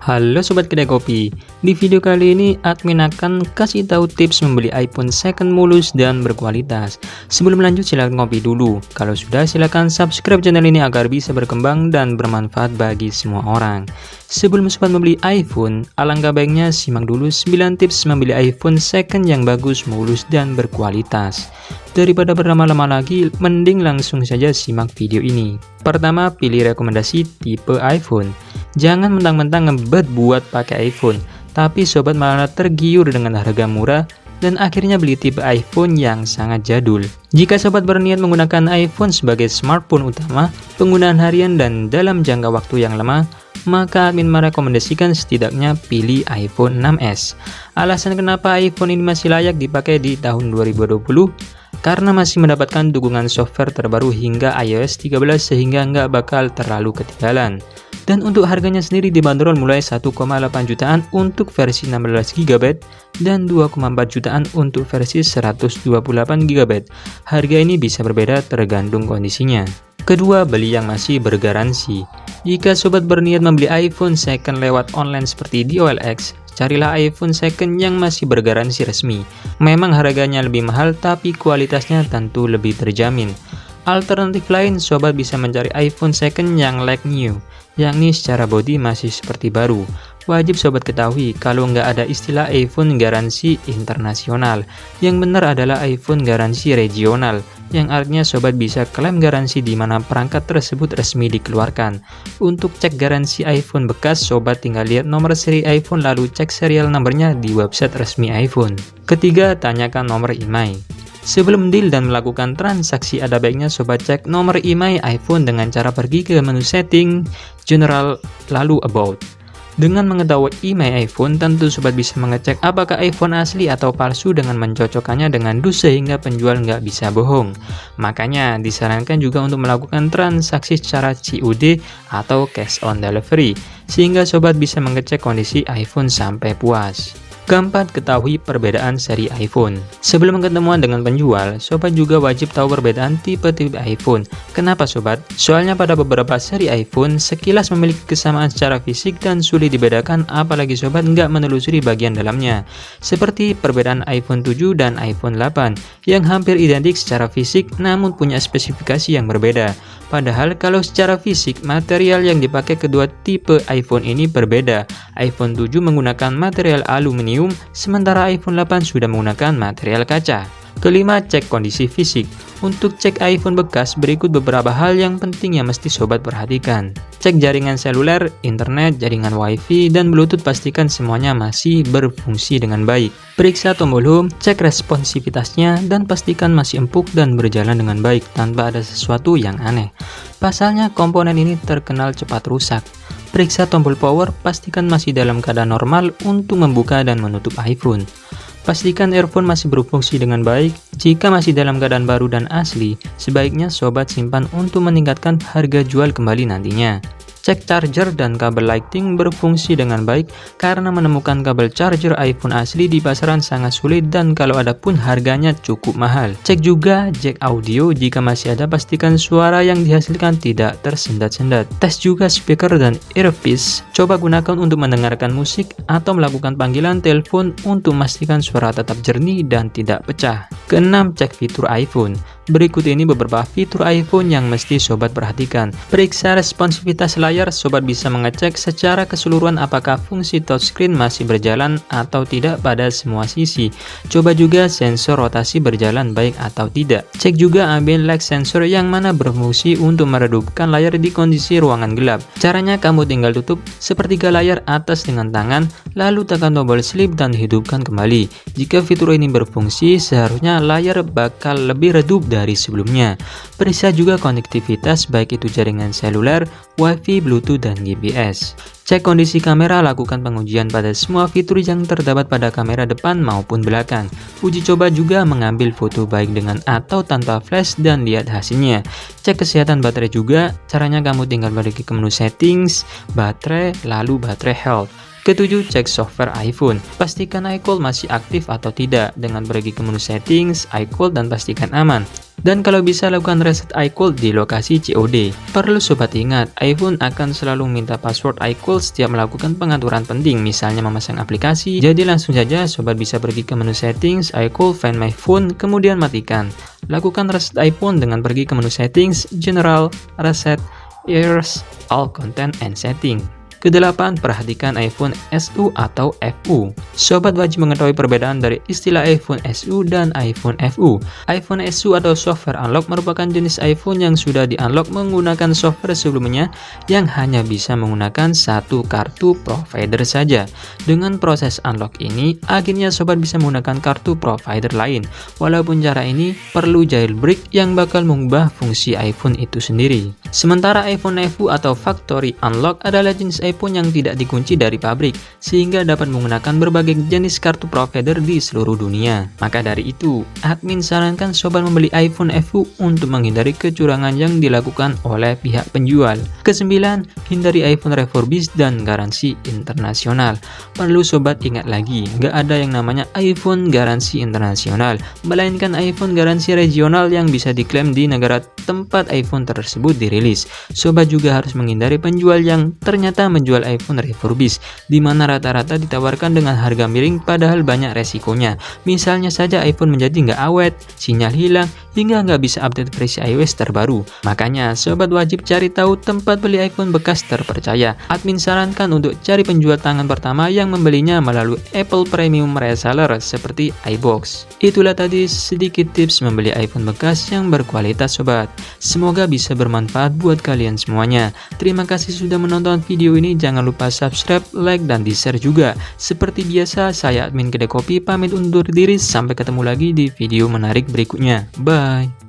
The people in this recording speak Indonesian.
Halo Sobat Kedai Kopi, di video kali ini admin akan kasih tahu tips membeli iPhone second mulus dan berkualitas. Sebelum lanjut silahkan ngopi dulu, kalau sudah silahkan subscribe channel ini agar bisa berkembang dan bermanfaat bagi semua orang. Sebelum Sobat membeli iPhone, alangkah baiknya simak dulu 9 tips membeli iPhone second yang bagus, mulus, dan berkualitas. Daripada berlama-lama lagi, mending langsung saja simak video ini. Pertama, pilih rekomendasi tipe iPhone. Jangan mentang-mentang ngebet buat pakai iPhone, tapi sobat malah tergiur dengan harga murah dan akhirnya beli tipe iPhone yang sangat jadul. Jika sobat berniat menggunakan iPhone sebagai smartphone utama, penggunaan harian dan dalam jangka waktu yang lama, maka admin merekomendasikan setidaknya pilih iPhone 6s. Alasan kenapa iPhone ini masih layak dipakai di tahun 2020? Karena masih mendapatkan dukungan software terbaru hingga iOS 13 sehingga nggak bakal terlalu ketinggalan. Dan untuk harganya sendiri dibanderol mulai 1,8 jutaan untuk versi 16 GB dan 2,4 jutaan untuk versi 128 GB. Harga ini bisa berbeda tergantung kondisinya. Kedua, beli yang masih bergaransi. Jika sobat berniat membeli iPhone second lewat online seperti di OLX, carilah iPhone second yang masih bergaransi resmi. Memang harganya lebih mahal tapi kualitasnya tentu lebih terjamin. Alternatif lain, sobat bisa mencari iPhone second yang like new, yakni secara bodi masih seperti baru. Wajib sobat ketahui kalau nggak ada istilah iPhone garansi internasional. Yang benar adalah iPhone garansi regional, yang artinya sobat bisa klaim garansi di mana perangkat tersebut resmi dikeluarkan. Untuk cek garansi iPhone bekas, sobat tinggal lihat nomor seri iPhone lalu cek serial nomornya di website resmi iPhone. Ketiga, tanyakan nomor IMEI. Sebelum deal dan melakukan transaksi, ada baiknya sobat cek nomor IMEI iPhone dengan cara pergi ke menu setting, general, lalu about. Dengan mengetahui IMEI iPhone, tentu sobat bisa mengecek apakah iPhone asli atau palsu dengan mencocokkannya dengan dus sehingga penjual nggak bisa bohong. Makanya disarankan juga untuk melakukan transaksi secara COD atau cash on delivery, sehingga sobat bisa mengecek kondisi iPhone sampai puas. Keempat, ketahui perbedaan seri iPhone. Sebelum ketemuan dengan penjual, sobat juga wajib tahu perbedaan tipe-tipe iPhone. Kenapa sobat? Soalnya pada beberapa seri iPhone sekilas memiliki kesamaan secara fisik dan sulit dibedakan apalagi sobat nggak menelusuri bagian dalamnya. Seperti perbedaan iPhone 7 dan iPhone 8 yang hampir identik secara fisik namun punya spesifikasi yang berbeda. Padahal kalau secara fisik, material yang dipakai kedua tipe iPhone ini berbeda. iPhone 7 menggunakan material aluminium, sementara iPhone 8 sudah menggunakan material kaca. Kelima, cek kondisi fisik. Untuk cek iPhone bekas, berikut beberapa hal yang penting yang mesti sobat perhatikan. Cek jaringan seluler, internet, jaringan wifi, dan bluetooth, pastikan semuanya masih berfungsi dengan baik. Periksa tombol home, cek responsivitasnya, dan pastikan masih empuk dan berjalan dengan baik tanpa ada sesuatu yang aneh. Pasalnya komponen ini terkenal cepat rusak. Periksa tombol power, pastikan masih dalam keadaan normal untuk membuka dan menutup iPhone. Pastikan earphone masih berfungsi dengan baik. Jika masih dalam keadaan baru dan asli, sebaiknya sobat simpan untuk meningkatkan harga jual kembali nantinya. Cek charger dan kabel lighting berfungsi dengan baik karena menemukan kabel charger iPhone asli di pasaran sangat sulit dan kalau ada pun harganya cukup mahal. Cek juga jack audio, jika masih ada pastikan suara yang dihasilkan tidak tersendat-sendat. Tes juga speaker dan earpiece, coba gunakan untuk mendengarkan musik atau melakukan panggilan telepon untuk memastikan suara tetap jernih dan tidak pecah. Keenam, cek fitur iPhone. Berikut ini beberapa fitur iPhone yang mesti sobat perhatikan. Periksa responsivitas layar, sobat bisa mengecek secara keseluruhan apakah fungsi touchscreen masih berjalan atau tidak pada semua sisi. Coba juga sensor rotasi berjalan baik atau tidak. Cek juga ambient light sensor yang mana berfungsi untuk meredupkan layar di kondisi ruangan gelap. Caranya kamu tinggal tutup sepertiga layar atas dengan tangan, lalu tekan tombol sleep dan hidupkan kembali. Jika fitur ini berfungsi, seharusnya layar bakal lebih redup dari sebelumnya. Periksa juga konektivitas baik itu jaringan seluler, wifi, bluetooth, dan GPS. Cek kondisi kamera, lakukan pengujian pada semua fitur yang terdapat pada kamera depan maupun belakang. Uji coba juga mengambil foto baik dengan atau tanpa flash dan lihat hasilnya. Cek kesehatan baterai juga, caranya kamu tinggal pergi ke menu settings, baterai, lalu baterai health. Ketujuh, cek software iPhone. Pastikan iCloud masih aktif atau tidak dengan pergi ke menu settings, iCloud, dan pastikan aman. Dan kalau bisa lakukan reset iCloud di lokasi COD. Perlu sobat ingat, iPhone akan selalu minta password iCloud setiap melakukan pengaturan penting, misalnya memasang aplikasi. Jadi langsung saja sobat bisa pergi ke menu settings, iCloud, find my phone, kemudian matikan. Lakukan reset iPhone dengan pergi ke menu settings, general, reset, erase, all content and setting. Kedelapan, perhatikan iPhone SU atau FU. Sobat wajib mengetahui perbedaan dari istilah iPhone SU dan iPhone FU. iPhone SU atau software unlock merupakan jenis iPhone yang sudah di-unlock menggunakan software sebelumnya yang hanya bisa menggunakan satu kartu provider saja. Dengan proses unlock ini, akhirnya sobat bisa menggunakan kartu provider lain. Walaupun cara ini perlu jailbreak yang bakal mengubah fungsi iPhone itu sendiri. Sementara iPhone FU atau factory unlock adalah jenis iPhone yang tidak dikunci dari pabrik, sehingga dapat menggunakan berbagai jenis kartu provider di seluruh dunia. Maka dari itu, admin sarankan sobat membeli iPhone FU untuk menghindari kecurangan yang dilakukan oleh pihak penjual. Kesembilan, hindari iPhone refurbished dan garansi internasional. Perlu sobat ingat lagi, nggak ada yang namanya iPhone garansi internasional, melainkan iPhone garansi regional yang bisa diklaim di negara tempat iPhone tersebut dirilis. Sobat juga harus menghindari penjual yang ternyata menjual iPhone refurbished, di mana rata-rata ditawarkan dengan harga miring padahal banyak resikonya. Misalnya saja iPhone menjadi nggak awet, sinyal hilang, hingga nggak bisa update versi iOS terbaru. Makanya sobat wajib cari tahu tempat beli iPhone bekas terpercaya. Admin sarankan untuk cari penjual tangan pertama yang membelinya melalui Apple Premium Reseller seperti iBox. Itulah tadi sedikit tips membeli iPhone bekas yang berkualitas sobat. Semoga bisa bermanfaat buat kalian semuanya. Terima kasih sudah menonton video ini. Jangan lupa subscribe, like, dan di-share juga. Seperti biasa, saya admin Kedai Kopi pamit undur diri. Sampai ketemu lagi di video menarik berikutnya. Bye.